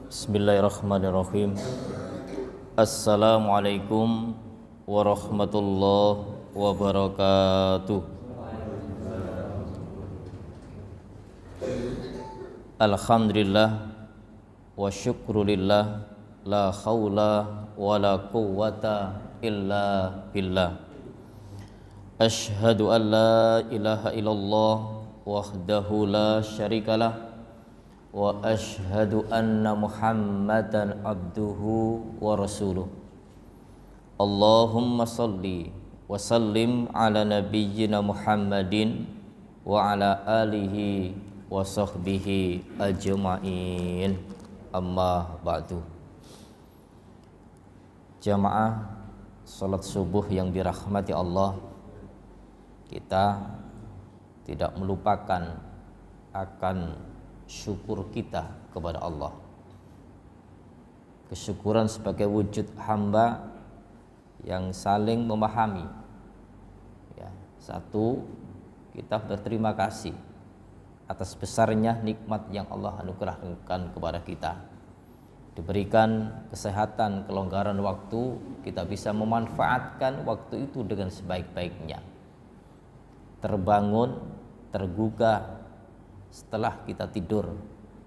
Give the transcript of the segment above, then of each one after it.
Bismillahirrahmanirrahim. Assalamualaikum warahmatullahi wabarakatuh. Alhamdulillah wa syukrulillah, la khawla wa la quwwata illa billah. Ashhadu an la ilaha illallah wahdahu la syarikalah, wa ashhadu anna Muhammadan abduhu wa rasuluh. Allahumma salli wa sallim ala nabiyyina Muhammadin wa ala alihi wa sahbihi ajma'in. Amma ba'du. Jamaah salat subuh yang dirahmati Allah, kita tidak melupakan akan syukur kita kepada Allah. Kesyukuran sebagai wujud hamba yang saling memahami. Ya, satu, kita berterima kasih atas besarnya nikmat yang Allah anugerahkan kepada kita. Diberikan kesehatan, kelonggaran waktu, kita bisa memanfaatkan waktu itu dengan sebaik-baiknya. Terbangun, tergugah setelah kita tidur,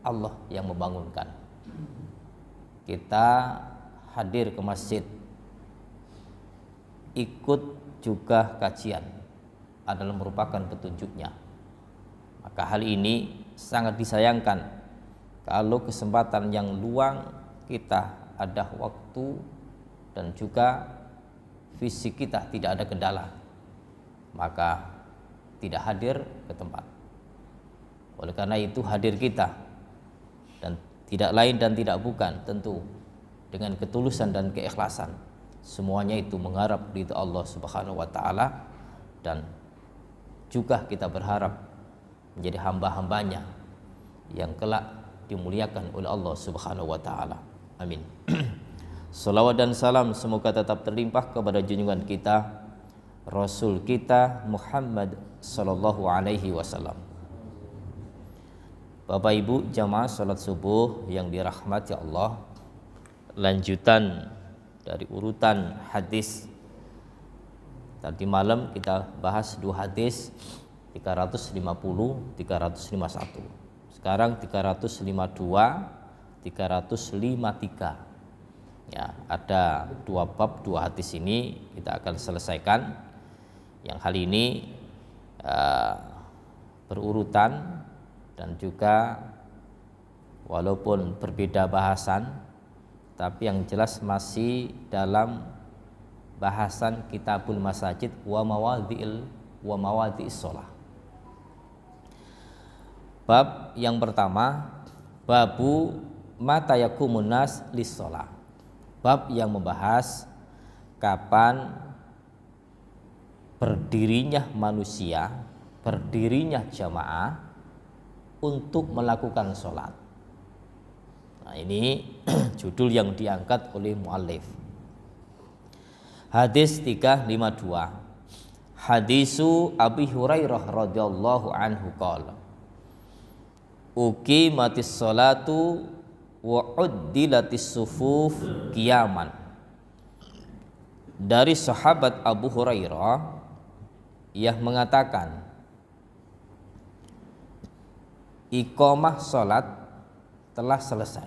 Allah yang membangunkan. Kita hadir ke masjid, ikut juga kajian, adalah merupakan petunjuknya. Maka hal ini sangat disayangkan kalau kesempatan yang luang kita ada waktu dan juga fisik kita tidak ada kendala, maka tidak hadir ke tempat. Oleh karena itu hadir kita, dan tidak lain dan tidak bukan tentu dengan ketulusan dan keikhlasan. Semuanya itu mengharap ridha Allah Subhanahu wa taala, dan juga kita berharap menjadi hamba-hambanya yang kelak dimuliakan oleh Allah Subhanahu wa taala. Amin. Salawat dan salam semoga tetap terlimpah kepada junjungan kita, Rasul kita Muhammad sallallahu alaihi wasallam. Bapak Ibu jamaah salat subuh yang dirahmati Allah, lanjutan dari urutan hadis. Tadi malam kita bahas dua hadis, 350, 351. Sekarang 352, 353. Ya, ada dua bab, dua hadis ini kita akan selesaikan. Yang hal ini berurutan dan juga walaupun berbeda bahasan, tapi yang jelas masih dalam bahasan Kitabul Masajid wa mawadhi'is shalah. Bab yang pertama, babu mata yakumun nas lis shalah. Bab yang membahas kapan berdirinya manusia, berdirinya jamaah untuk melakukan sholat. Nah, ini judul yang diangkat oleh muallif. Hadis 352. Hadisu Abi Hurairah radhiyallahu anhu qala, uqimatis sholatu wa uddilatis sufuf qiyaman. Dari sahabat Abu Hurairah yang mengatakan, iqamah salat telah selesai,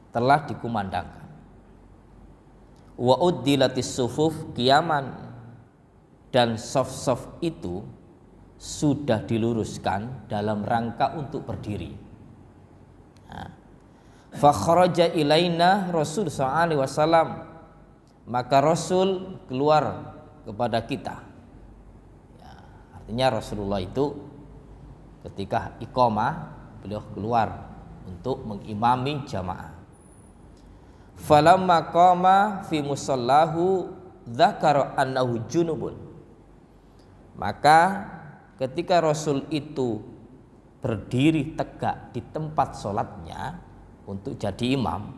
telah dikumandangkan. Wa uddilatis sufuf qiyaman, dan saf-saf itu sudah diluruskan dalam rangka untuk berdiri. Fa kharaja ilaina Rasul sallallahu alaihi wasallam, maka Rasul keluar kepada kita. Ya, artinya Rasulullah itu ketika iqamah beliau keluar untuk mengimami jamaah. Falamma qama fi musallahu dzakara annahu junubun. Maka ketika Rasul itu berdiri tegak di tempat sholatnya untuk jadi imam,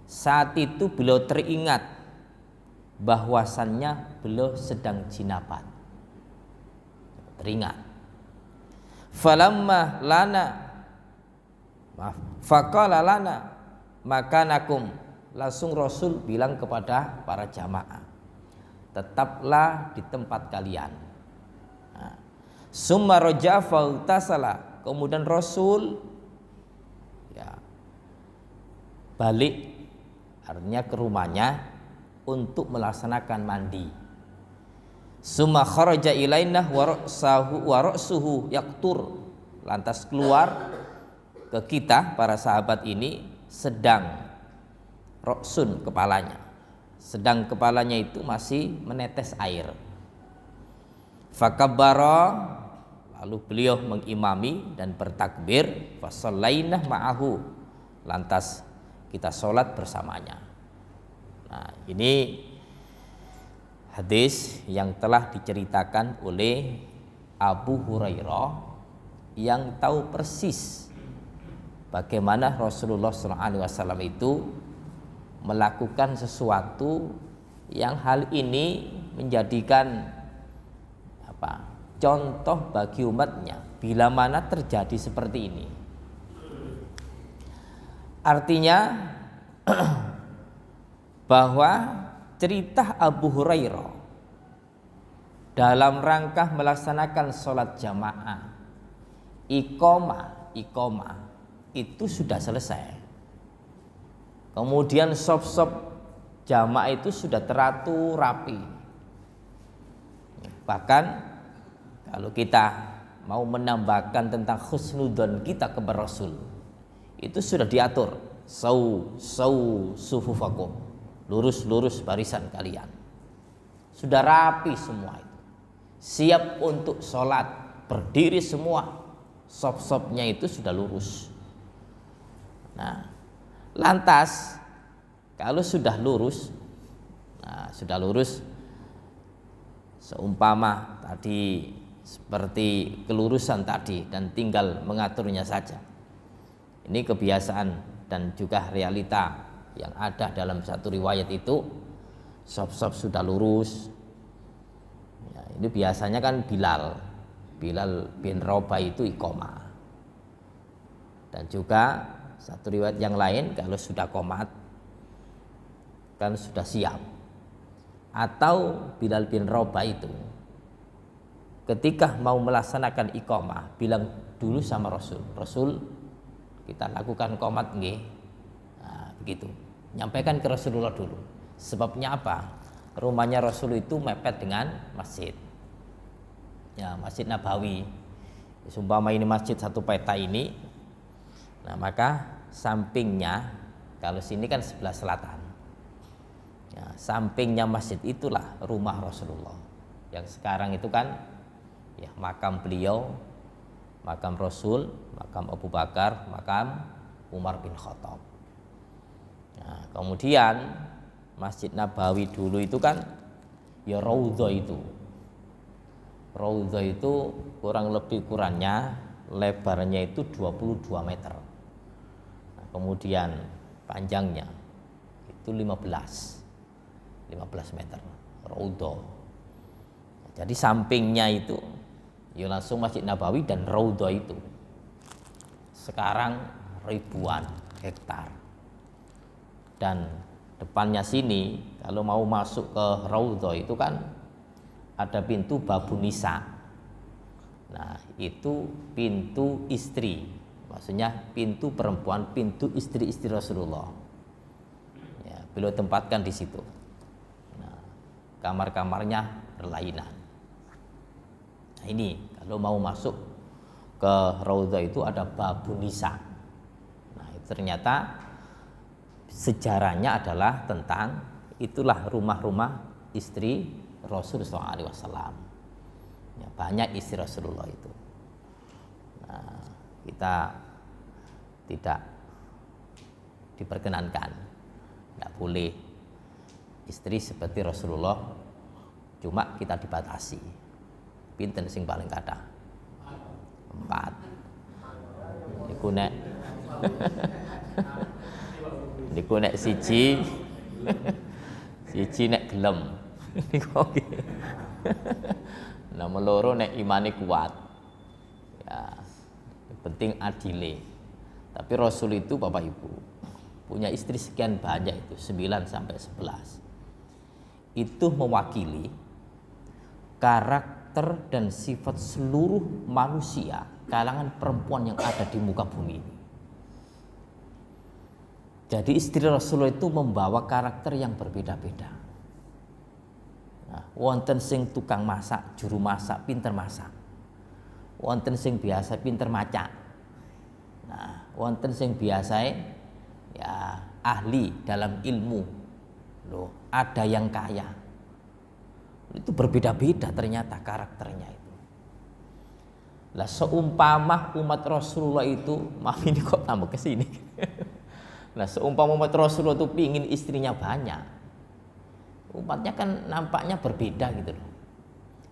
saat itu beliau teringat bahwasannya beliau sedang jinabat. Teringat. Falamma lana, Maaf. Faqala lana makanakum. Langsung Rasul bilang kepada para jamaah, tetaplah di tempat kalian. Nah, summa raja'a faghtasala. Kemudian Rasul ya balik, artinya ke rumahnya untuk melaksanakan mandi. Summa kharaja ilaina wa ra'suhu yaqtur. Lantas keluar ke kita para sahabat ini sedang roksun kepalanya, sedang kepalanya itu masih menetes air. Fakabbara, lalu beliau mengimami dan bertakbir. Fasallainah ma'ahu, lantas kita sholat bersamanya. Nah, ini hadis yang telah diceritakan oleh Abu Hurairah yang tahu persis bagaimana Rasulullah SAW itu melakukan sesuatu yang hal ini menjadikan contoh bagi umatnya bila mana terjadi seperti ini. Artinya bahwa cerita Abu Hurairah dalam rangka melaksanakan sholat jamaah iqamah itu sudah selesai. Kemudian sop-sop jamaah itu sudah teratur rapi. Bahkan kalau kita mau menambahkan tentang husnudzon kita kepada Rasul, itu sudah diatur. Sau sufufakum, lurus barisan kalian. Sudah rapi semua itu. Siap untuk sholat, berdiri semua. Sop-sopnya itu sudah lurus. Nah, lantas kalau sudah lurus, seumpama tadi seperti kelurusan tadi dan tinggal mengaturnya saja. Ini kebiasaan dan juga realita yang ada dalam satu riwayat itu, sop-sop sudah lurus. Ya, ini biasanya kan Bilal bin Rabah itu iqamah. Dan juga satu riwayat yang lain kalau sudah qomat kan sudah siap. Atau Bilal bin Rabah itu ketika mau melaksanakan iqamah bilang dulu sama Rasul, Rasul kita lakukan qomat nggih. Nah, begitu. Nyampaikan ke Rasulullah dulu. Sebabnya apa? Rumahnya Rasul itu mepet dengan masjid. Ya, Masjid Nabawi. Sumpama ini masjid satu peta ini. Nah, maka sampingnya, kalau sini kan sebelah selatan. Ya, sampingnya masjid itulah rumah Rasulullah. Yang sekarang itu kan ya makam beliau, makam Rasul, makam Abu Bakar, makam Umar bin Khattab. Nah, kemudian Masjid Nabawi dulu itu kan ya raudhah itu. Raudhah itu kurang lebih kurangnya lebarnya itu 22 meter. Nah, kemudian panjangnya itu 15 meter. Raudhah. Jadi sampingnya itu ya langsung Masjid Nabawi dan raudhah itu. Sekarang ribuan hektar. Dan depannya sini kalau mau masuk ke raudhah itu kan ada pintu Babun Nisa. Nah, itu pintu istri. Maksudnya pintu perempuan, pintu istri-istri Rasulullah. Ya, beliau tempatkan di situ. Nah, kamar-kamarnya berlainan. Nah, ini kalau mau masuk ke raudhah itu ada Babun Nisa. Nah, itu ternyata sejarahnya adalah tentang itulah rumah-rumah istri Rasulullah SAW. Ya, banyak istri Rasulullah itu. Nah, kita tidak diperkenankan, tidak boleh istri seperti Rasulullah, cuma kita dibatasi. Pinten sing paling kathah? 4. Niku nek niku nek siji nek gelem. Nomor loro nek imane kuat. Ya, penting adile. Tapi Rasul itu Bapak Ibu punya istri sekian banyak, itu 9 sampai 11. Itu mewakili karakter dan sifat seluruh manusia kalangan perempuan yang ada di muka bumi ini. Jadi istri Rasulullah itu membawa karakter yang berbeda-beda. Nah, wonten sing tukang masak, juru masak, pinter masak. Wonten sing biasa pinter maca. Nah, wonten sing biasa ya ahli dalam ilmu. Loh, ada yang kaya. Itu berbeda-beda ternyata karakternya itu. Lah seumpama umat Rasulullah itu, maaf ini kok tambah ke sini. Nah, seumpama umat Rasulullah itu pingin istrinya banyak, umatnya kan nampaknya berbeda gitu loh.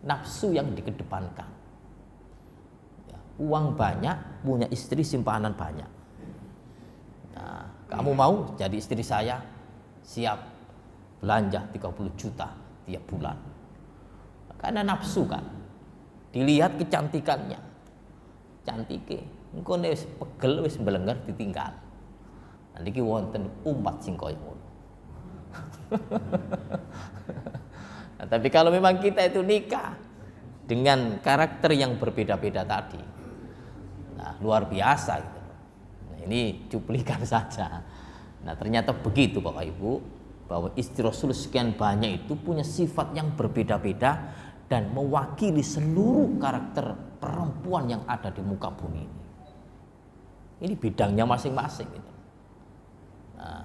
Nafsu yang dikedepankan. Ya, uang banyak, punya istri simpanan banyak. Nah, kamu mau jadi istri saya? Siap belanja 30 juta tiap bulan. Karena nafsu kan. Dilihat kecantikannya. Cantike, engko wis pegel wis mbelenggar ditinggal. Nanti ki wonten umat sing kaya ngono. Nah, tapi kalau memang kita itu nikah dengan karakter yang berbeda-beda tadi, nah luar biasa gitu. Nah, ini cuplikan saja. Nah ternyata begitu Bapak Ibu, bahwa istri Rasul sekian banyak itu punya sifat yang berbeda-beda dan mewakili seluruh karakter perempuan yang ada di muka bumi ini. Ini bidangnya masing-masing gitu. Nah,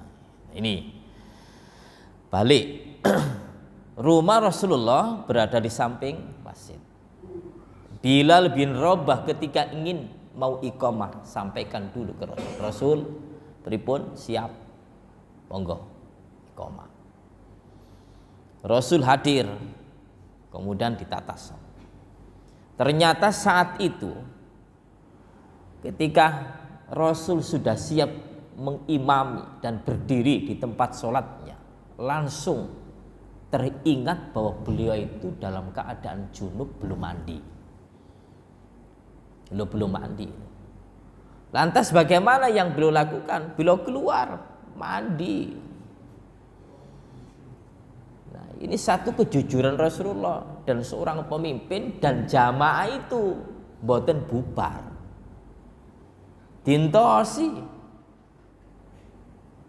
ini balik. Rumah Rasulullah berada di samping masjid. Bilal bin Rabah ketika ingin mau iqamah, sampaikan dulu ke Rasul. Rasul, pripun siap, monggo iqamah. Rasul hadir, kemudian ditata sholat. Ternyata saat itu ketika Rasul sudah siap mengimami dan berdiri di tempat sholatnya, langsung teringat bahwa beliau itu dalam keadaan junub, belum mandi. Belum mandi. Lantas bagaimana yang beliau lakukan? Beliau keluar mandi. Nah, ini satu kejujuran Rasulullah dan seorang pemimpin, dan jamaah itu boten bubar. Dintosi.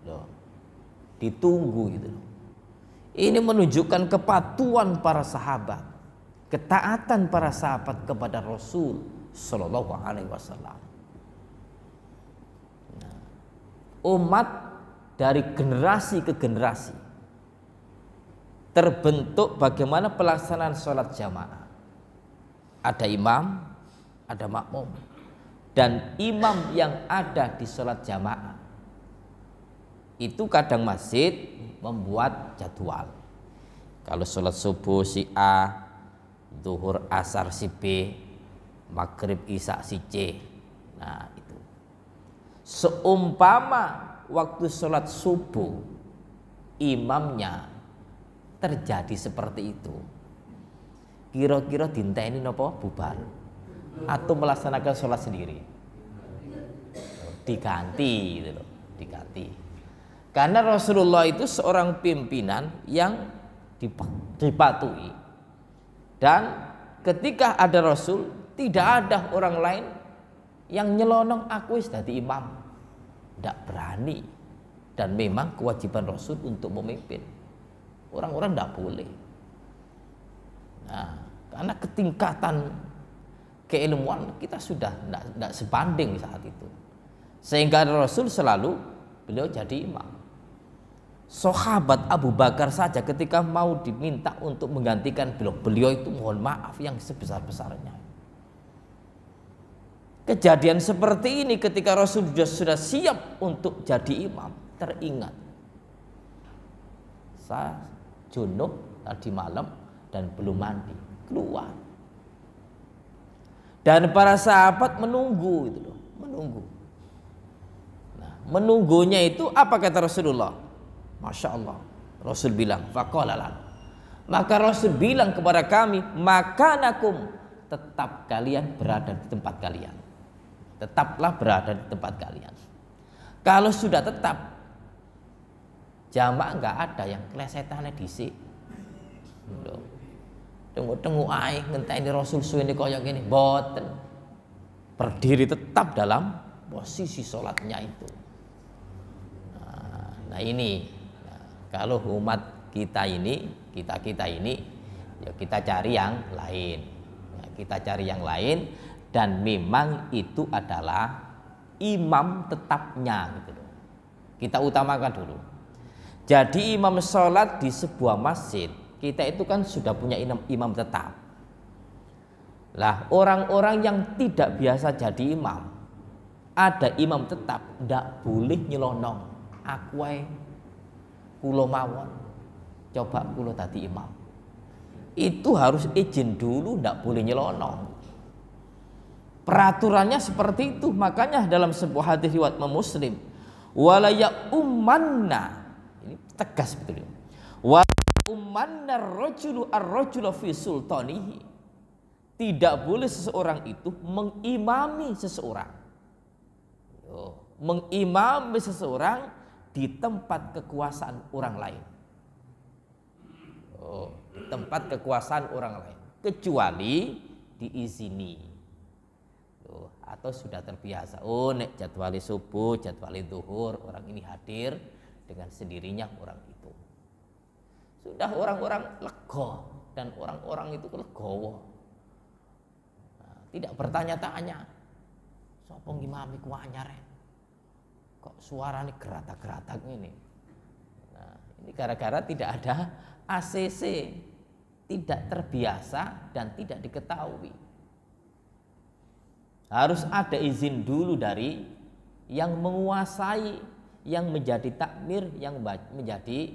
Loh, ditunggu gitu loh. Ini menunjukkan kepatuhan para sahabat, ketaatan para sahabat kepada Rasul Sallallahu Alaihi Wasallam. Nah, umat dari generasi ke generasi terbentuk bagaimana pelaksanaan sholat jamaah. Ada imam, ada makmum, dan imam yang ada di sholat jamaah itu kadang masjid membuat jadwal. Kalau sholat subuh si A, zuhur asar si B, maghrib isya si C. Nah itu. Seumpama waktu sholat subuh imamnya terjadi seperti itu, kira-kira dinteni napa bubar atau melaksanakan sholat sendiri? Diganti gitu loh, diganti. Karena Rasulullah itu seorang pimpinan yang dipatuhi, dan ketika ada Rasul tidak ada orang lain yang nyelonong aku wis dadi imam, tidak berani. Dan memang kewajiban Rasul untuk memimpin, orang-orang tidak boleh. Nah, karena ketingkatan keilmuan kita sudah tidak sebanding saat itu, sehingga Rasul selalu beliau jadi imam. Sahabat Abu Bakar saja ketika mau diminta untuk menggantikan beliau itu mohon maaf yang sebesar-besarnya. Kejadian seperti ini ketika Rasul sudah siap untuk jadi imam, teringat saya junub tadi malam dan belum mandi, keluar. Dan para sahabat menunggu itu loh, menunggu. Nah, menunggunya itu apa kata Rasulullah? Masya Allah, Rasul bilang, faqalalan. Maka Rasul bilang kepada kami, makanakum, tetap kalian berada di tempat kalian. Tetaplah berada di tempat kalian. Kalau sudah tetap jamaah nggak ada yang klesetannya dhisik. Tengok-tengok ae ngenteni Rasul suwene kaya ngene, mboten. Berdiri tetap dalam posisi sholatnya itu. Nah ini, kalau umat kita ini, kita ini, ya kita cari yang lain. Kita cari yang lain, dan memang itu adalah imam tetapnya gitu loh. Kita utamakan dulu. Jadi imam sholat di sebuah masjid, kita itu kan sudah punya imam tetap. Lah orang-orang yang tidak biasa jadi imam, ada imam tetap, ndak boleh nyelonong. Aku wae kula mawon, coba kula tadi imam. Itu harus izin dulu, ndak boleh nyelonong. Peraturannya seperti itu. Makanya dalam sebuah hadis riwayat Muslim, wala ya ummanna, ini tegas betul. Wa ummanna ar-rajulu ar-rajula fi sultanihi. Tidak boleh seseorang itu mengimami seseorang. Mengimami seseorang di tempat kekuasaan orang lain. Di tempat kekuasaan orang lain, kecuali diizini. Atau sudah terbiasa, nek jadwali subuh, jadwali zuhur, orang ini hadir, dengan sendirinya orang itu. Sudah orang-orang lega, dan orang-orang itu legowo. Tidak bertanya-tanya, sapa ngimami ku anyar kok suaranya geratak-geratak ini. Nah, ini gara-gara tidak ada ACC, tidak terbiasa dan tidak diketahui. Harus ada izin dulu dari yang menguasai, yang menjadi takmir, yang menjadi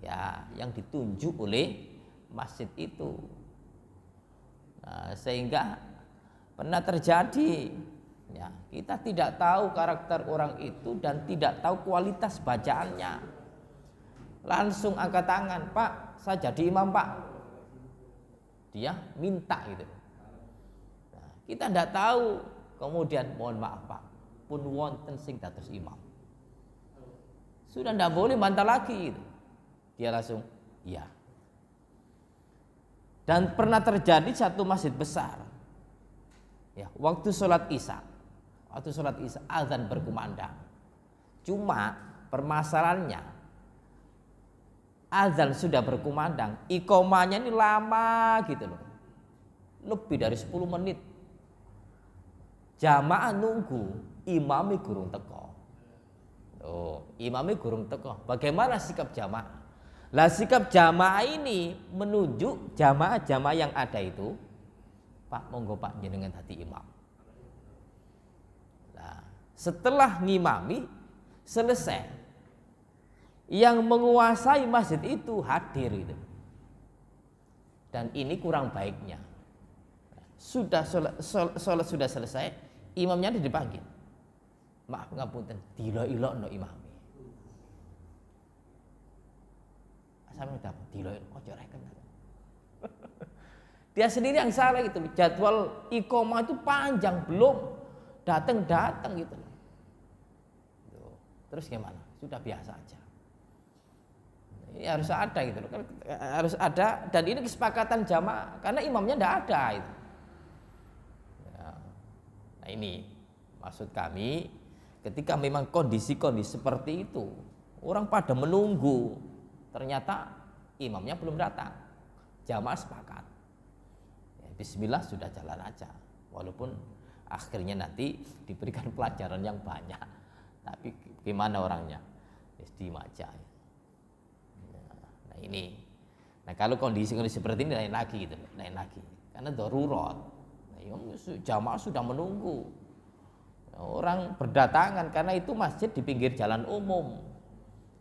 ya yang ditunjuk oleh masjid itu. Nah, sehingga pernah terjadi, ya, kita tidak tahu karakter orang itu dan tidak tahu kualitas bacaannya. Langsung angkat tangan, Pak, saya jadi imam, Pak. Dia minta gitu. Nah, kita tidak tahu, kemudian mohon maaf Pak, pun wonten sing dados imam. Sudah tidak boleh bantah lagi gitu. Dia langsung, iya. Dan pernah terjadi satu masjid besar. Ya, waktu sholat isya, azan berkumandang. Cuma permasalahannya, azan sudah berkumandang, iqomahnya ini lama gitu loh, lebih dari 10 menit. Jamaah nunggu, imami gurung teko. Imami gurung teko. Bagaimana sikap jamaah? Lah sikap jamaah ini menunjuk jamaah-jamaah yang ada itu, Pak, monggo Pak jenengan dadi imam. Nah, setelah ngimami selesai, yang menguasai masjid itu hadir itu. Dan ini kurang baiknya. Sudah sholat sudah selesai, imamnya dipanggil. Maaf ngapunten, dilo-ilokno imami. Sampe dapat dilo-ilok ojo reken. Dia sendiri yang salah gitu. Jadwal iqomah itu panjang, belum datang gitu. Terus gimana? Sudah biasa aja. Ini harus ada gitu loh. Harus ada, dan ini kesepakatan jamaah karena imamnya tidak ada itu. Ya. Nah ini maksud kami, ketika memang kondisi-kondisi seperti itu, orang pada menunggu, ternyata imamnya belum datang, jamaah sepakat. Bismillah sudah jalan aja, walaupun akhirnya nanti diberikan pelajaran yang banyak, tapi gimana orangnya, diem aja. Nah ini, nah kalau kondisi seperti ini lain lagi gitu, lain lagi, karena darurat. Nah, jamaah sudah menunggu, orang berdatangan karena itu masjid di pinggir jalan umum.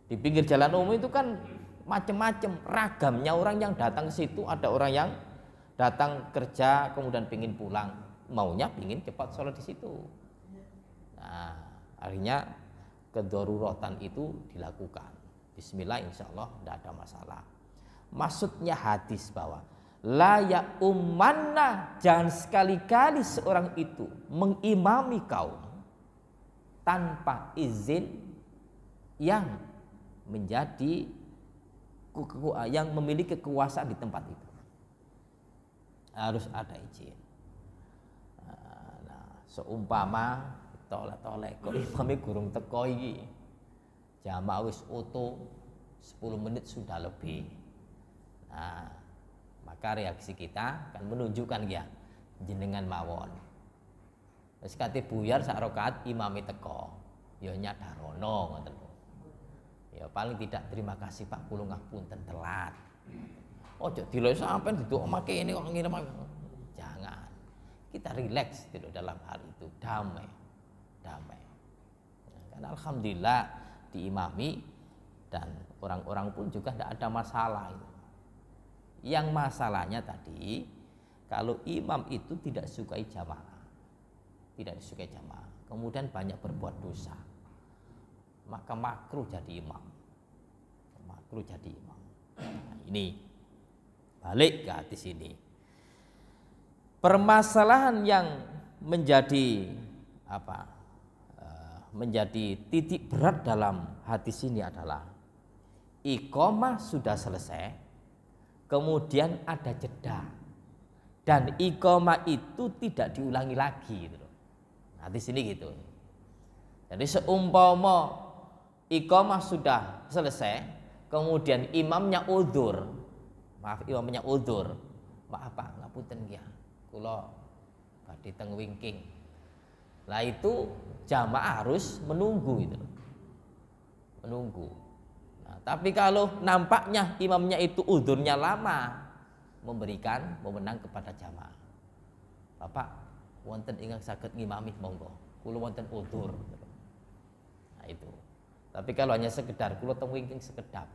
Di pinggir jalan umum itu kan macam-macam ragamnya orang yang datang ke situ. Ada orang yang datang kerja kemudian pingin pulang, maunya pingin cepat sholat di situ. Nah, akhirnya kedaruratan itu dilakukan. Bismillah, insya Allah tidak ada masalah. Maksudnya hadis bahwa la ya ummanna, jangan sekali-kali seorang itu mengimami kaum tanpa izin yang menjadi yang memiliki kekuasaan di tempat itu. Harus ada izin. Nah, seumpama tolek-tolek kok imame gurung teko iki. Jamaah wis oto 10 menit sudah lebih. Nah, maka reaksi kita kan menunjukkan ya jenengan mawon. Wis kate buyar sak rakaat imame teko. Ya nyadarono ngoten lho. Ya paling tidak terima kasih Pak kula ngapunten telat. Ojo dilok sampean duduk omah kene kok ngene. Jangan. Kita rileks gitu dalam hal itu, damai. Damai. Ya, kan alhamdulillah diimami dan orang-orang pun juga tidak ada masalah itu. Yang masalahnya tadi kalau imam itu tidak sukai jamaah. Tidak disukai jamaah. Kemudian banyak berbuat dosa. Maka makruh jadi imam. Makruh jadi imam. Nah, ini balik ke hadis ini. Permasalahan yang menjadi menjadi titik berat dalam hadis ini adalah iqamah sudah selesai, kemudian ada jeda, dan iqamah itu tidak diulangi lagi gitu loh. Hadis ini gitu. Jadi seumpama iqamah sudah selesai, kemudian imamnya udzur. Maaf Pak, ngapunten ya. Kula badhe teng wingking. Lah itu jamaah harus menunggu itu. Menunggu. Nah, tapi kalau nampaknya imamnya itu udzurnya lama, memberikan wewenang kepada jamaah. Bapak, wonten ingkang saged ngimami monggo. Kula wonten udzur. Nah itu. Tapi kalau hanya sekedar kula teng wingking sekedap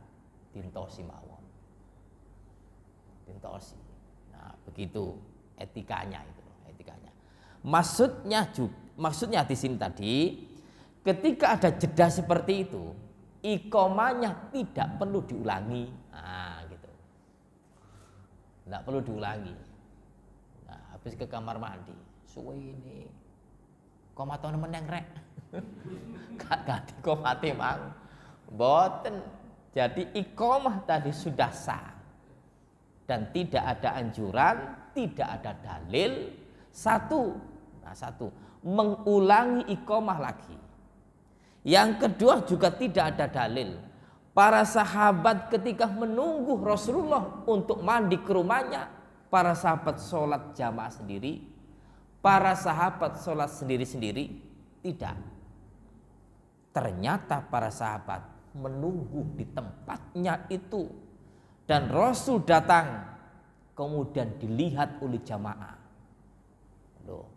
dintosi mawon. Dintosi. Nah, begitu etikanya itu, etikanya. Maksudnya di sini tadi ketika ada jeda seperti itu, iqamahnya tidak perlu diulangi. Nah, gitu. Tidak perlu diulangi. Nah, habis ke kamar mandi, suwe ini. Komatone meneng rek. Gak ganti komate mang. Mboten. Jadi iqamah tadi sudah sah. Dan tidak ada anjuran, tidak ada dalil. Satu, mengulangi iqamah lagi. Yang kedua juga tidak ada dalil. Para sahabat ketika menunggu Rasulullah untuk mandi ke rumahnya, para sahabat sholat jamaah sendiri, para sahabat sholat sendiri-sendiri, tidak. Ternyata para sahabat menunggu di tempatnya itu, dan Rasul datang, kemudian dilihat oleh jamaah. Loh,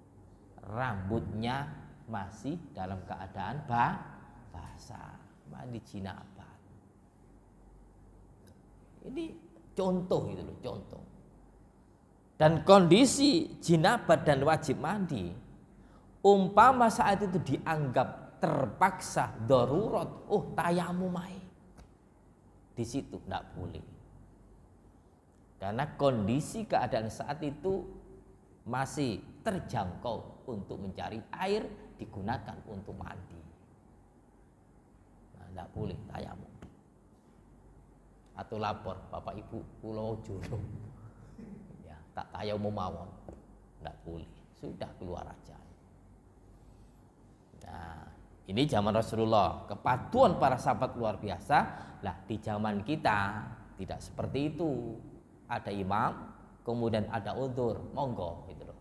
rambutnya masih dalam keadaan basah, mandi jinabat. Ini contoh itu loh, contoh. Dan kondisi jinabat dan wajib mandi, umpama saat itu dianggap terpaksa darurat, tayamum mai. Di situ tidak boleh. Karena kondisi keadaan saat itu masih terjangkau untuk mencari air digunakan untuk mandi. Nah, tidak boleh tayamum. Atau lapor, Bapak Ibu pulau jodoh. Ya, tak tayamum mawon. Tidak boleh. Sudah keluar aja. Nah, ini zaman Rasulullah. Kepatuhan para sahabat luar biasa. Lah di zaman kita tidak seperti itu. Ada imam, kemudian ada udzur, monggo gitu loh.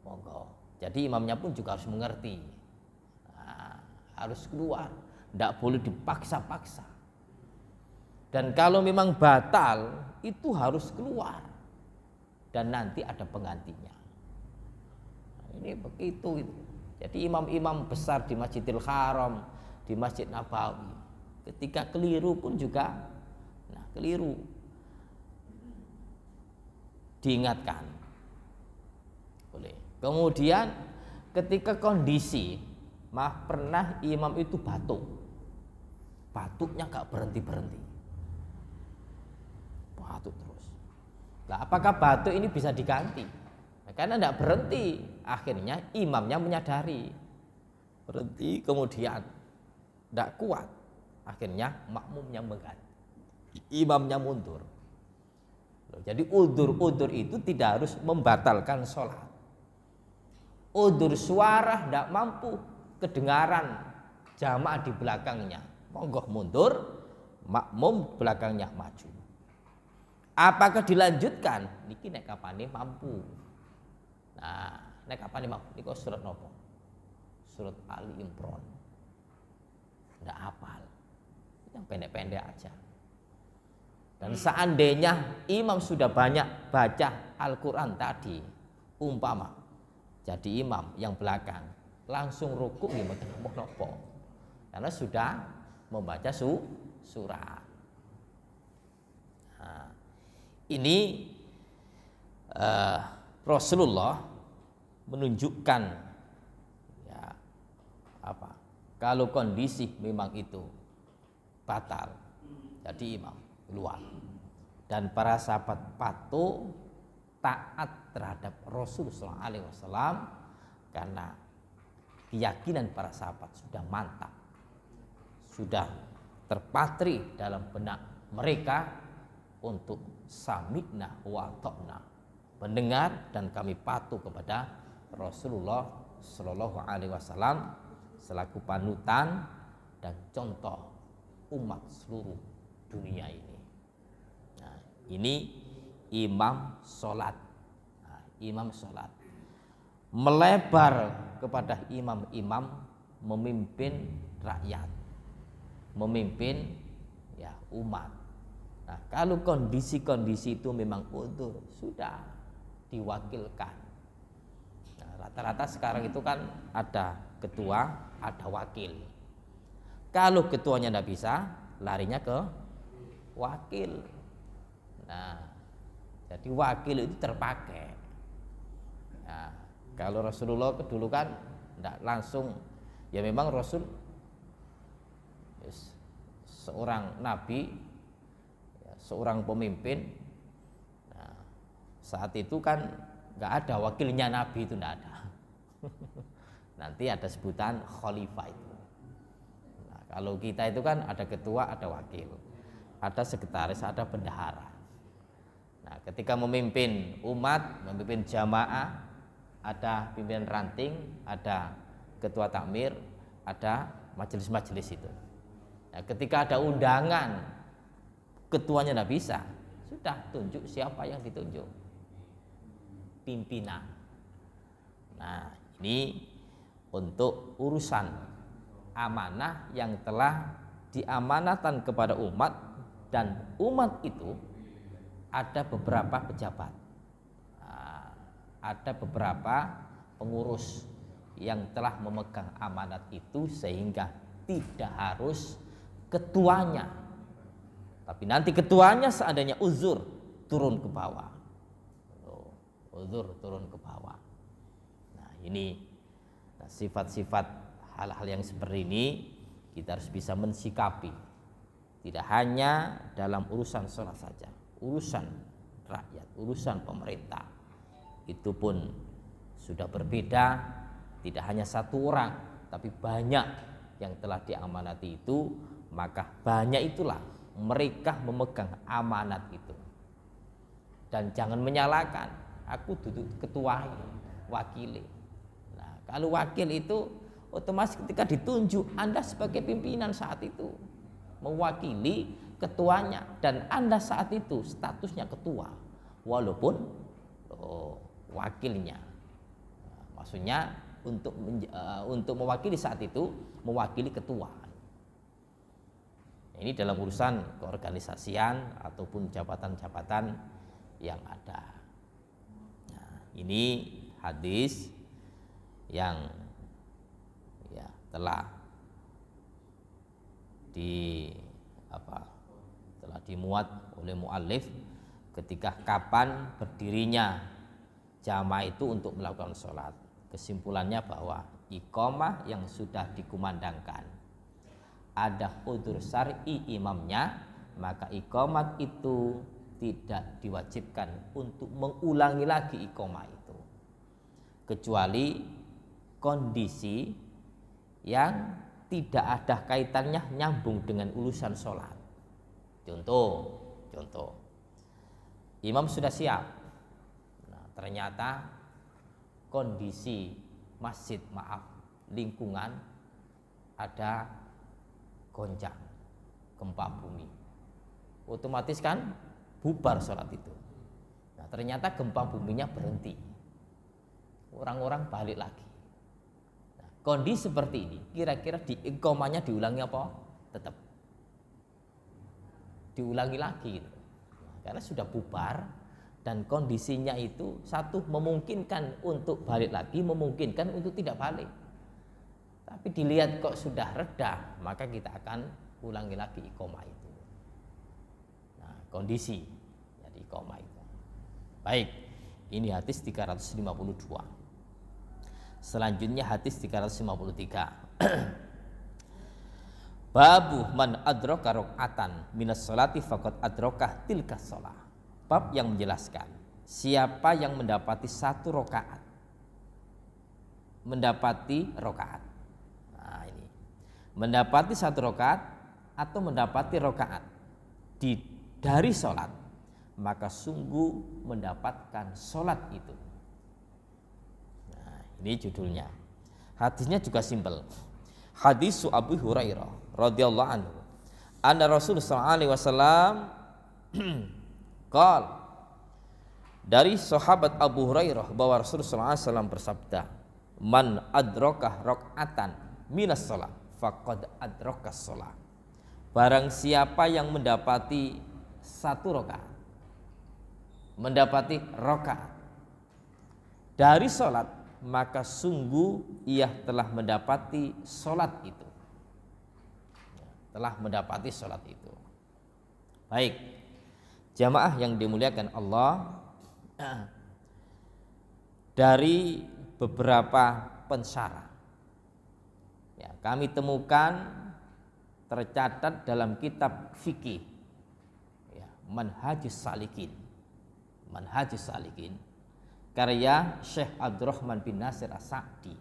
Monggo. Jadi imamnya pun juga harus mengerti. Nah, harus keluar, tidak boleh dipaksa-paksa. Dan kalau memang batal, itu harus keluar. Dan nanti ada penggantinya. Nah, ini begitu itu. Jadi imam-imam besar di Masjidil Haram, di Masjid Nabawi, ketika keliru pun juga, keliru. Diingatkan boleh. Kemudian ketika kondisi pernah imam itu batuknya gak berhenti batuk terus. Nah, apakah batuk ini bisa diganti? Nah, karena tidak berhenti, akhirnya imamnya menyadari berhenti, kemudian tidak kuat, akhirnya makmumnya mengganti, imamnya mundur. Jadi udzur itu tidak harus membatalkan sholat. Udzur suara tidak mampu kedengaran jamaah di belakangnya, monggo mundur, makmum belakangnya maju. Apakah dilanjutkan? Niki nek kapane mampu. Nah, nek kapane mampu niku surat nopo? Surat Ali Imran. Ndak hafal. Yang pendek-pendek aja. Dan seandainya imam sudah banyak baca Al-Quran tadi, umpama jadi imam yang belakang langsung rukuk ya mboten napa-napa. Karena sudah membaca surat. Nah, ini Rasulullah menunjukkan ya apa? Kalau kondisi memang itu batal, jadi imam keluar. Dan para sahabat patuh taat terhadap Rasul sallallahu alaihi wasallam karena keyakinan para sahabat sudah mantap, sudah terpatri dalam benak mereka untuk sami'na wa ta'na, mendengar dan kami patuh kepada Rasulullah sallallahu alaihi wasallam selaku panutan dan contoh umat seluruh dunia ini. Nah, ini imam sholat. Nah, imam sholat melebar kepada imam-imam memimpin rakyat, memimpin ya umat. Nah, kalau kondisi-kondisi itu memang udzur, sudah diwakilkan. Nah, rata-rata sekarang itu kan ada ketua, ada wakil. Kalau ketuanya tidak bisa, larinya ke wakil. Nah, jadi wakil itu terpakai. Nah, kalau Rasulullah dulu kan tidak langsung, ya memang Rasul seorang nabi, ya, seorang pemimpin. Nah, saat itu kan nggak ada wakilnya nabi, itu nggak ada. Nanti ada sebutan khalifah itu. Nah, kalau kita itu kan ada ketua, ada wakil, ada sekretaris, ada bendahara. Nah, ketika memimpin umat, memimpin jamaah, ada pimpinan ranting, ada ketua takmir, ada majelis-majelis itu. Nah, ketika ada undangan, ketuanya tidak bisa, sudah tunjuk siapa yang ditunjuk, pimpinan. Nah, ini untuk urusan amanah yang telah diamanahkan kepada umat, dan umat itu ada beberapa pejabat, ada beberapa pengurus yang telah memegang amanat itu, sehingga tidak harus ketuanya, tapi nanti ketuanya seandainya uzur turun ke bawah, uzur turun ke bawah. Nah, ini sifat-sifat hal-hal yang seperti ini kita harus bisa mensikapi, tidak hanya dalam urusan sholat saja, urusan rakyat, urusan pemerintah itu pun sudah berbeda. Tidak hanya satu orang, tapi banyak yang telah diamanati itu, maka banyak itulah mereka memegang amanat itu. Dan jangan menyalahkan, aku duduk ketua, wakili. Nah, kalau wakil itu otomatis ketika ditunjuk, Anda sebagai pimpinan saat itu mewakili ketuanya, dan Anda saat itu statusnya ketua walaupun wakilnya. Nah, maksudnya untuk mewakili saat itu, mewakili ketua. Ini dalam urusan keorganisasian ataupun jabatan-jabatan yang ada. Nah, ini hadis yang ya telah dimuat oleh muallif ketika kapan berdirinya jamaah itu untuk melakukan sholat. Kesimpulannya bahwa iqamah yang sudah dikumandangkan ada udzur syar'i imamnya, maka iqamat itu tidak diwajibkan untuk mengulangi lagi iqamah itu, kecuali kondisi yang tidak ada kaitannya nyambung dengan urusan sholat. Contoh, imam sudah siap. Nah, ternyata kondisi masjid, lingkungan ada goncang, gempa bumi. Otomatis kan bubar sholat itu. Nah, ternyata gempa buminya berhenti. Orang-orang balik lagi. Nah, kondisi seperti ini, kira-kira di iqomahnya diulangi apa? Tetap diulangi lagi gitu. Nah, karena sudah bubar dan kondisinya itu satu memungkinkan untuk balik lagi, memungkinkan untuk tidak balik. Tapi dilihat kok sudah reda, maka kita akan ulangi lagi iqomah itu. Nah, kondisi jadi iqomah itu. Baik, ini hadis 352. Selanjutnya hadis 353. Babu man adraka rakaatan minas sholati faqad adrakah tilka shalah. Bab yang menjelaskan siapa yang mendapati satu rakaat. Mendapati rakaat. Nah, ini. Mendapati satu rakaat atau mendapati rakaat dari sholat, maka sungguh mendapatkan sholat itu. Nah, ini judulnya. Hadisnya juga simpel. Hadis Abu Hurairah radhiyallahu anhu. Anna Rasulullah sallallahu alaihi wasallam qol, dari sahabat Abu Hurairah bahwa Rasulullah sallallahu alaihi wasallam bersabda, man adrakah rakaatan minas shalah faqad adrakas shalah. Barang siapa yang mendapati satu rakaat, mendapati rakaat dari sholat, maka sungguh ia telah mendapati sholat itu. Telah mendapati sholat itu. Baik, jamaah yang dimuliakan Allah, dari beberapa pensyarah ya, kami temukan tercatat dalam kitab fikih ya, Manhajus Salikin karya Syekh Abdurrahman bin Nasir As-Sa'di.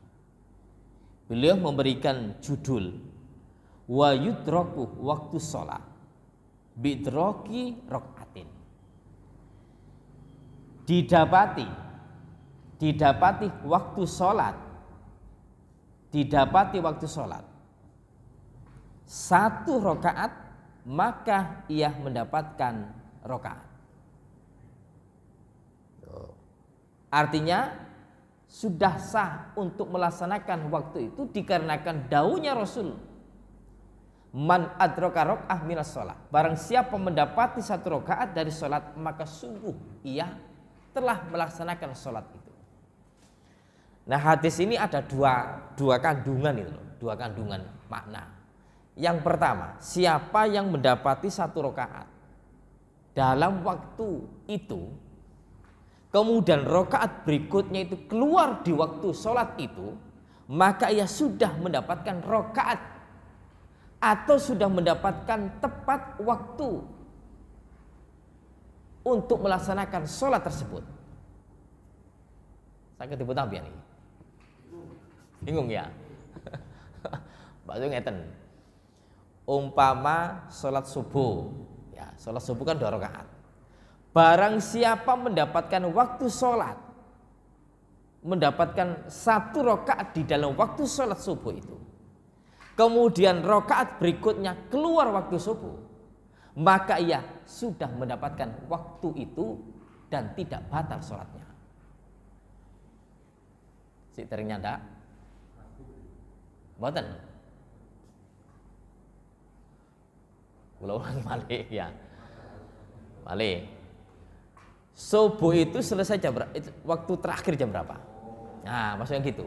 Beliau memberikan judul wa yudraku waktu sholat bidroki rokaatin. Didapati waktu sholat satu rokaat, maka ia mendapatkan rokaat. Artinya sudah sah untuk melaksanakan waktu itu dikarenakan daunya Rasul, man adraka rakaah minas shalah. Barang siapa mendapati satu rokaat dari sholat, maka sungguh ia telah melaksanakan sholat itu. Nah, hadis ini ada dua kandungan itu, dua kandungan makna. Yang pertama, siapa yang mendapati satu rakaat dalam waktu itu, kemudian rakaat berikutnya itu keluar di waktu sholat itu, maka ia sudah mendapatkan rakaat atau sudah mendapatkan tepat waktu untuk melaksanakan sholat tersebut. Sakit ibu tahu nih? Bingung ya? Bakso ngeten. Umpama sholat subuh, ya sholat subuh kan 2 rakaat. Barang siapa mendapatkan waktu sholat, mendapatkan 1 rakaat di dalam waktu sholat subuh itu, kemudian rakaat berikutnya keluar waktu subuh, maka ia sudah mendapatkan waktu itu dan tidak batal sholatnya. Si ternyata boten. Kula ulangi malih ya. Malih. Subuh itu selesai jam berapa? Waktu terakhir jam berapa? Nah, maksudnya gitu.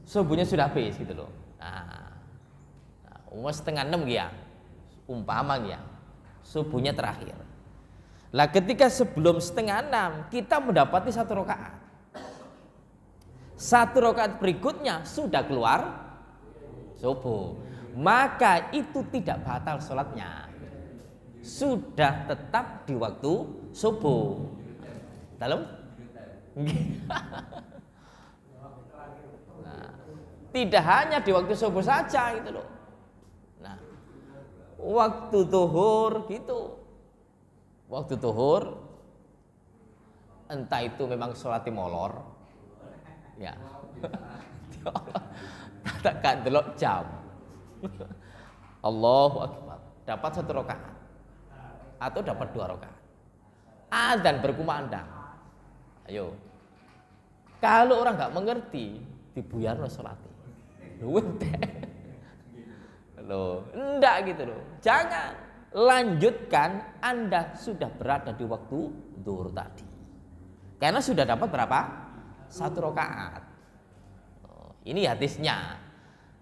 Subuhnya sudah habis gitu loh. Umur 5:30 ya. Umpama ya. Subuhnya terakhir. Lah ketika sebelum 5:30 kita mendapati 1 rakaat. 1 rakaat berikutnya sudah keluar subuh, maka itu tidak batal sholatnya, sudah tetap di waktu subuh. Dalam? Tidak hanya di waktu subuh saja gitu loh. Nah, waktu zuhur gitu. Waktu zuhur entah itu memang sholat molor ya. Tak delok jam. Allahu Akbar. Dapat 1 rakaat atau dapat 2 rakaat. Adzan berkumandang. Ayo. Kalau orang nggak mengerti, dibuyarno sholatnya. Loh, enggak gitu loh. Jangan lanjutkan, Anda sudah berada di waktu zuhur tadi. Karena sudah dapat berapa? 1 rakaat. Ini hadisnya.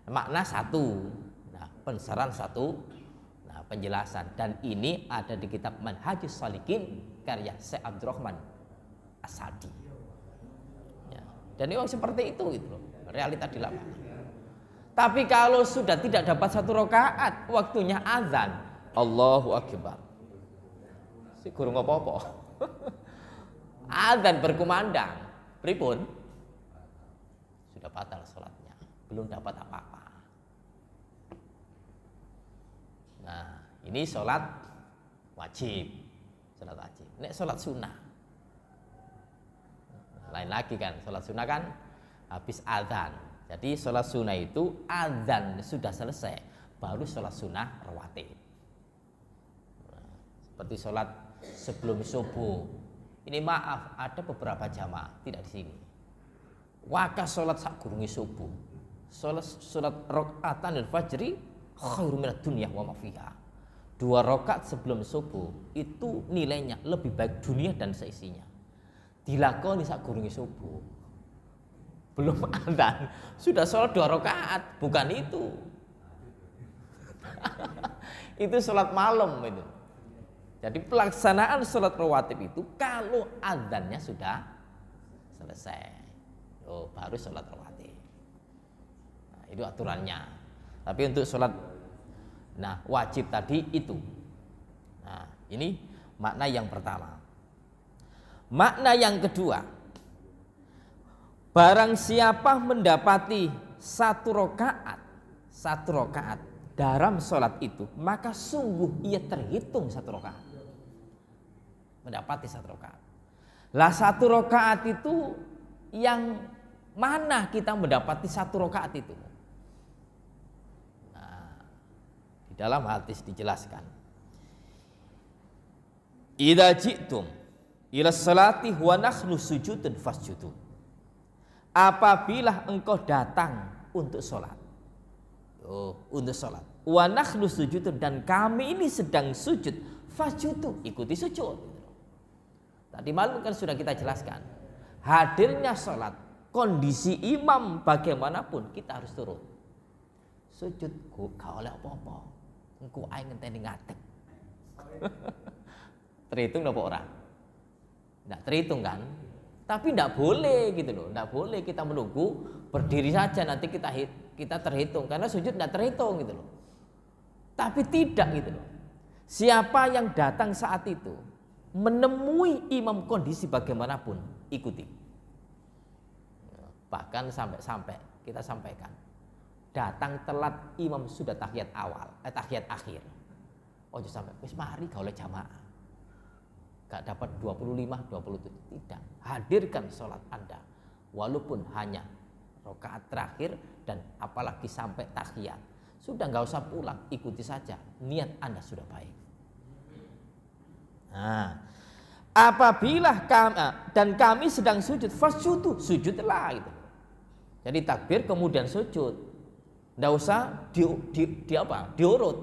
Makna 1. Nah, pensaran 1. Nah, penjelasan. Dan ini ada di kitab Manhajus Shalikin karya Syekh Abdurrahman As-Sa'di. Ya. Dan ini seperti itu gitu loh. Realita di lapangan. Tapi kalau sudah tidak dapat 1 rakaat, waktunya azan, Allahu Akbar. Si guru ngopo-opo. Azan berkumandang, pripun? Sudah batal sholatnya, belum dapat apa-apa. Nah, ini sholat wajib, sholat wajib. Nek sholat sunnah, lain lagi kan, sholat sunnah kan habis azan. Jadi sholat sunnah itu azan sudah selesai, baru sholat sunnah rawatib. Nah, seperti sholat sebelum subuh. Ini maaf, ada beberapa jamaah tidak di sini. Waka sholat sakgurunge subuh. Sholat rakaatan dan fajri khairum minad dunya wa ma fiha. 2 rakaat sebelum subuh itu nilainya lebih baik dunia dan seisinya. Dilakoni sakgurunge subuh. Belum adzan, sudah sholat 2 rakaat, bukan itu. Itu sholat malam itu. Jadi pelaksanaan sholat rawatib itu kalau adzannya sudah selesai, baru sholat rawatib. Nah, itu aturannya. Tapi untuk sholat wajib tadi itu. Nah, ini makna yang pertama. Makna yang kedua, barang siapa mendapati 1 rakaat dalam sholat itu, maka sungguh ia terhitung 1 rakaat. Mendapati 1 rakaat. Lah 1 rakaat itu yang mana kita mendapati 1 rakaat itu? Nah, di dalam hadis dijelaskan. Idza ji'tum ila sholati wa nahnu sujudun fasjudu. Apabila engkau datang untuk sholat, untuk sholat, wa nahnu sujudun, dan kami ini sedang sujud, fasjudu, ikuti sujud. Tadi malam kan sudah kita jelaskan, hadirnya sholat, kondisi imam bagaimanapun kita harus turun. Sujud, gak oleh apa-apa, engkau ae ngenteni ngadeg. Terhitung apa orang? Tidak terhitung kan? Tapi tidak boleh gitu loh, tidak boleh kita menunggu berdiri saja nanti kita terhitung, karena sujud tidak terhitung gitu loh. Tapi tidak gitu loh. Siapa yang datang saat itu menemui imam kondisi bagaimanapun, ikuti. Bahkan sampai kita sampaikan, datang telat imam sudah tahiyat awal, tahiyat akhir. Ojo sampai wis mari gawe jamaah. Gak dapat 25, 27, tidak. Hadirkan sholat Anda walaupun hanya rakaat terakhir dan apalagi sampai tahiyat. Sudah nggak usah pulang, ikuti saja. Niat Anda sudah baik. Nah, apabila kami sedang sujud, fasjudu, sujudlah gitu. Jadi takbir kemudian sujud. Nggak usah diurut.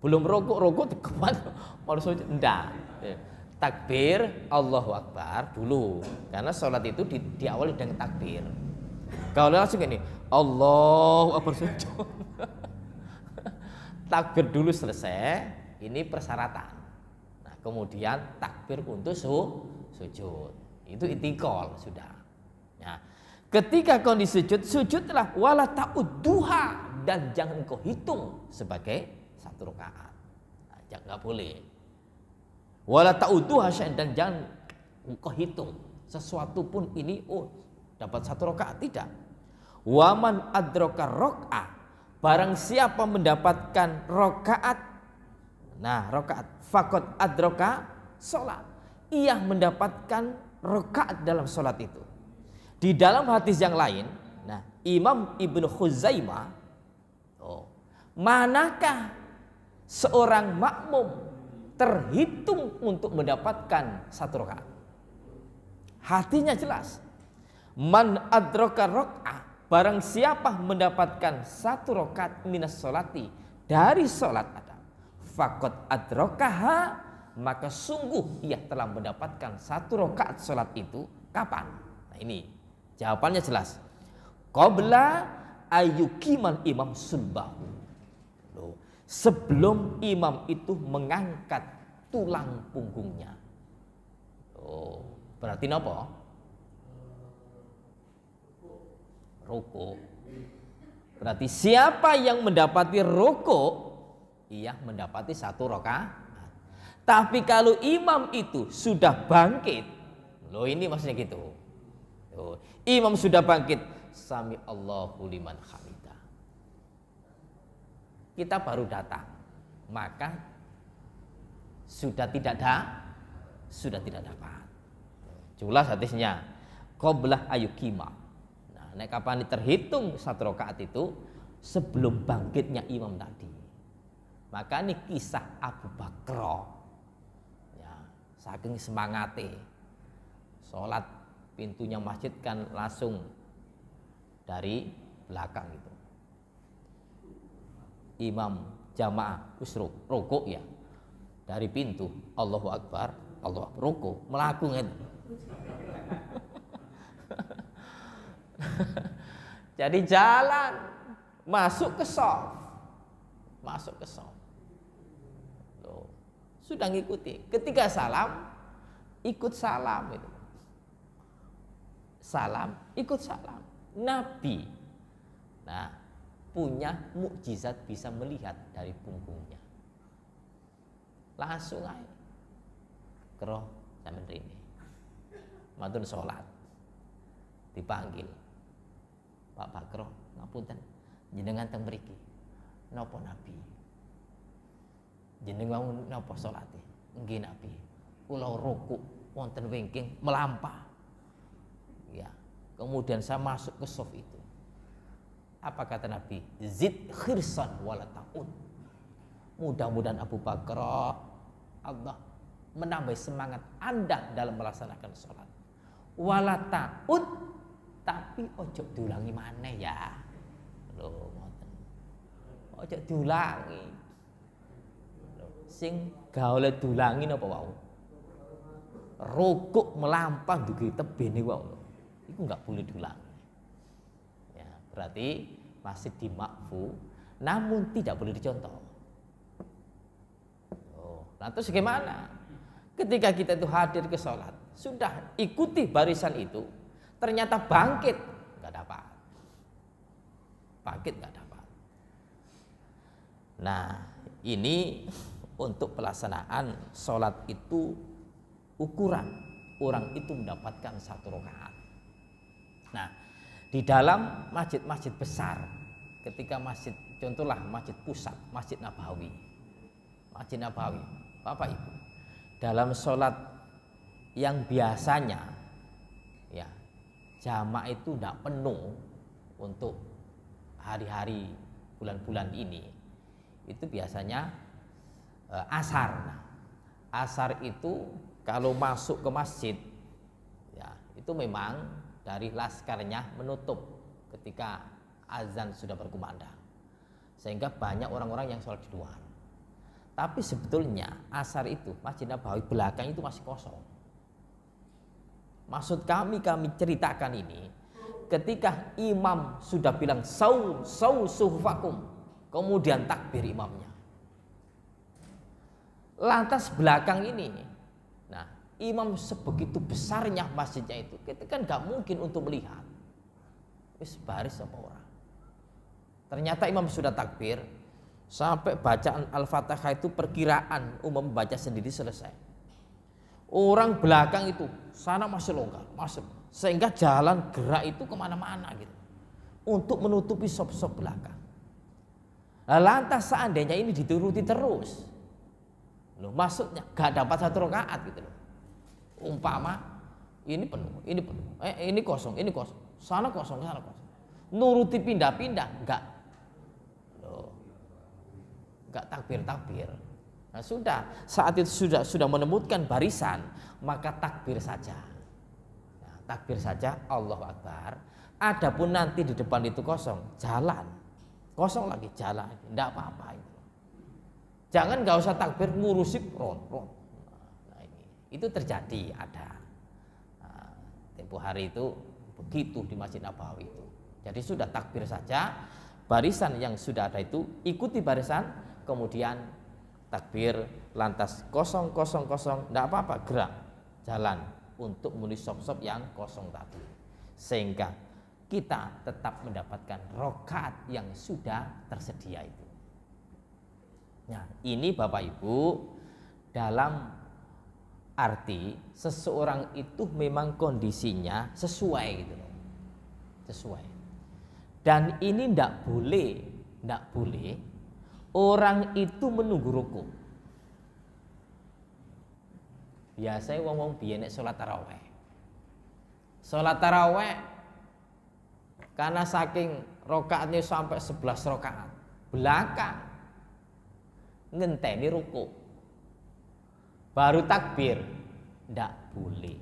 Belum rokok dekepan mau sujud, enggak. Takbir Allahu Akbar dulu, karena sholat itu diawali dengan takbir. Kalau langsung ini Allahu Akbar sujud. Takbir dulu selesai, ini persyaratan. Nah, kemudian takbir untuk sujud. Itu itikol sudah. Nah, ketika kondisi sujud, sujudlah wala ta'udduha, dan jangan kau hitung sebagai 1 rakaat. Nah, jangan, nggak boleh. Wala ta'udduha syai'an, dan jangan kau hitung sesuatu pun ini dapat 1 rakaat, tidak. Waman adraka rok'ah, barang siapa mendapatkan rokaat, nah rokaat, fakot adraka sholat, ia mendapatkan rokaat dalam sholat itu. Di dalam hadis yang lain, nah Imam Ibnu Khuzaimah, manakah seorang makmum terhitung untuk mendapatkan satu rokaat? Hadisnya jelas, man adraka rok'ah, barang siapa mendapatkan satu rokaat minas sholati, dari sholat ada, fakot adrakaha, maka sungguh ia telah mendapatkan satu rokaat sholat itu. Kapan? Nah ini jawabannya jelas, qabla ayyukimal imam sulbahu, sebelum imam itu mengangkat tulang punggungnya. Berarti napa? Ruku. Berarti siapa yang mendapati ruku, ia mendapati satu rakaat. Tapi kalau imam itu sudah bangkit, ini maksudnya gitu. Imam sudah bangkit, sami Allahu liman hamidah, kita baru datang, maka sudah tidak dapat. Jelas hadisnya, qablah ayyukima. Nah, nek kapan terhitung satu rakaat itu sebelum bangkitnya imam tadi. Maka ini kisah Abu Bakar, ya, saking semangate sholat, pintunya masjid kan langsung dari belakang itu. Imam jamaah usruk rukuk ya, dari pintu Allahu Akbar, Allahu Akbar, rukuk melaku ngene. Jadi jalan masuk ke shaf, sudah ngikuti. Ketika salam ikut salam itu, salam ikut salam. Nabi, nah, punya mukjizat bisa melihat dari punggungnya. Langsung aja keroh sampeyan rene. Matun sholat, dipanggil, Pak Bakro, ngapunten, jenengan teng mriki. Napa Nabi? Jenengan napa sholate? Nggih Nabi, kula ruku wonten wingking melampah. Ya, kemudian saya masuk ke shaf itu. Apa kata Nabi? Zid khirsan wala ta'ud. Mudah-mudahan Abu Bakar, Allah menambah semangat Anda dalam melaksanakan sholat. Wala ta'ud, tapi ojo diulangi maneh ya. Lho ngoten. Ojo diulangi. Sing gawe diulangi napa wau? Rukuk melampah dugi tebene wau. Iku enggak boleh diulangi. Ya, berarti masih dimakfu, namun tidak boleh dicontoh. Nah terus gimana? Ketika kita itu hadir ke sholat, sudah ikuti barisan itu, ternyata bangkit, nggak dapat. Bangkit nggak dapat. Nah ini untuk pelaksanaan sholat itu ukuran orang itu mendapatkan satu rakaat. Nah di dalam masjid-masjid besar, ketika masjid, contohlah masjid pusat, Masjid Nabawi, Bapak Ibu, dalam sholat yang biasanya ya jamaah itu tidak penuh untuk hari-hari bulan-bulan ini, itu biasanya asar. Nah, asar itu kalau masuk ke masjid ya itu memang dari laskarnya menutup ketika azan sudah berkumandang, sehingga banyak orang-orang yang sholat di luar. Tapi sebetulnya asar itu Masjid Nabawi belakang itu masih kosong. Maksud kami ceritakan ini, ketika imam sudah bilang sau suhufakum, kemudian takbir imamnya. Lantas belakang ini, nah imam sebegitu besarnya masjidnya itu, kita kan nggak mungkin untuk melihat. Wis baris apa orang. Ternyata imam sudah takbir, sampai bacaan Al-Fatihah itu perkiraan umum baca sendiri selesai. Orang belakang itu sana masih longgar, masuk, sehingga jalan gerak itu kemana-mana gitu. untuk menutupi sop-sop belakang. Nah, lantas seandainya ini dituruti terus, loh, maksudnya gak dapat 1 rakaat gitu loh. Umpama ini penuh, ini kosong, sana kosong, nuruti pindah-pindah, enggak takbir. Nah, sudah saat itu sudah menemukan barisan, maka takbir saja. Nah, takbir saja, Allahu Akbar. Adapun nanti di depan itu kosong, jalan, kosong lagi jalan, enggak apa-apa itu. Jangan nggak usah takbir ngurusi ron. Nah, itu terjadi ada. Nah, tempo hari itu begitu di Masjid Nabawi itu. Jadi sudah takbir saja, barisan yang sudah ada itu ikuti barisan, kemudian takbir, lantas kosong, tidak apa-apa, gerak, jalan untuk menulis sop-sop yang kosong tadi, sehingga kita tetap mendapatkan rokaat yang sudah tersedia itu. Nah, ini Bapak Ibu dalam arti seseorang itu memang kondisinya sesuai gitu loh, sesuai. Dan ini tidak boleh orang itu menunggu ruku. Biasanya wong-wong biyen nek salat tarawih. Salat tarawih karena saking rakaatnya sampai 11 rakaat, belakang ngenteni ruku. Baru takbir, ndak boleh.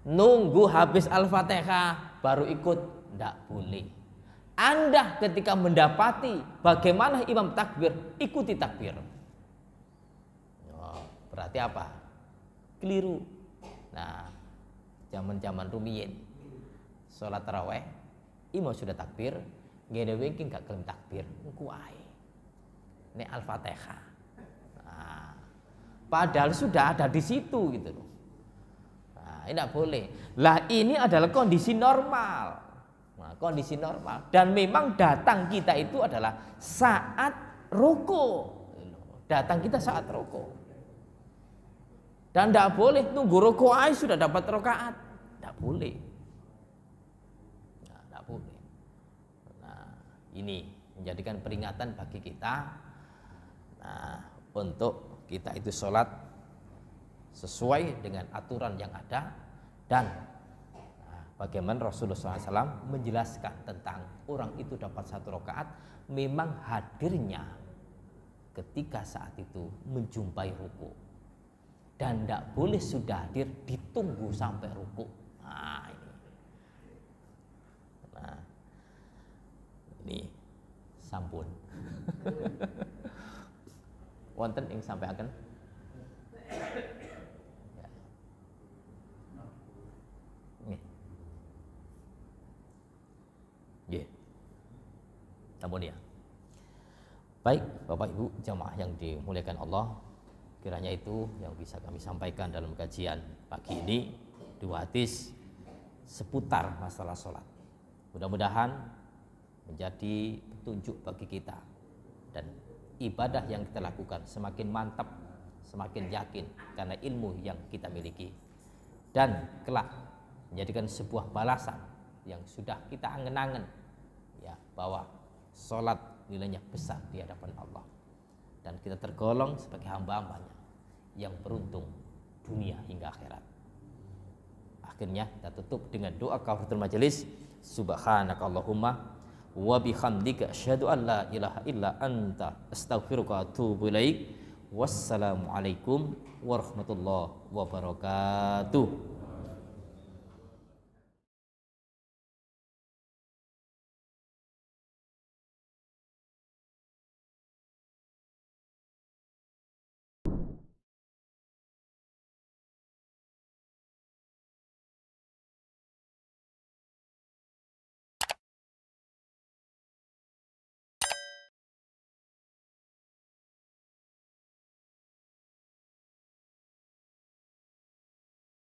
Nunggu habis Al-Fatihah baru ikut, ndak boleh. Anda ketika mendapati bagaimana imam takbir, ikuti takbir. Oh, berarti apa? Keliru. Nah, zaman-zaman rumiyin sholat taraweh, imam sudah takbir, ngene iki gak gelem takbir, engko ae. Nek Al-Fatihah. Nah, padahal sudah ada di situ gitu loh. Nah, ini tidak boleh. Lah ini adalah kondisi normal. Nah, kondisi normal, dan memang datang kita itu adalah saat ruku. Datang kita saat ruku. Dan tidak boleh nunggu ruku aja sudah dapat rakaat. Tidak boleh. Nah, tidak boleh. Nah, ini menjadikan peringatan bagi kita. Nah, untuk kita itu sholat sesuai dengan aturan yang ada, dan bagaimana Rasulullah SAW menjelaskan tentang orang itu dapat 1 rakaat, memang hadirnya ketika saat itu menjumpai ruku, dan tidak boleh sudah hadir ditunggu sampai ruku. Nah, ini sampun. Wonten ing sampaiaken. Namun ya, baik Bapak Ibu jamaah yang dimuliakan Allah, kiranya itu yang bisa kami sampaikan dalam kajian pagi ini, 2 hadis seputar masalah sholat. Mudah-mudahan menjadi petunjuk bagi kita, dan ibadah yang kita lakukan semakin mantap, semakin yakin karena ilmu yang kita miliki, dan kelak menjadikan sebuah balasan yang sudah kita angen-angen, ya, bahwa sholat nilainya besar di hadapan Allah, dan kita tergolong sebagai hamba-hambanya yang beruntung dunia hingga akhirat. Akhirnya kita tutup dengan doa kafaratul majelis. Subhanakallahumma wa bihamdika asyhadu an la ilaha illa anta astaghfiruka wa atubu ilaik. Wassalamualaikum warahmatullahi wabarakatuh.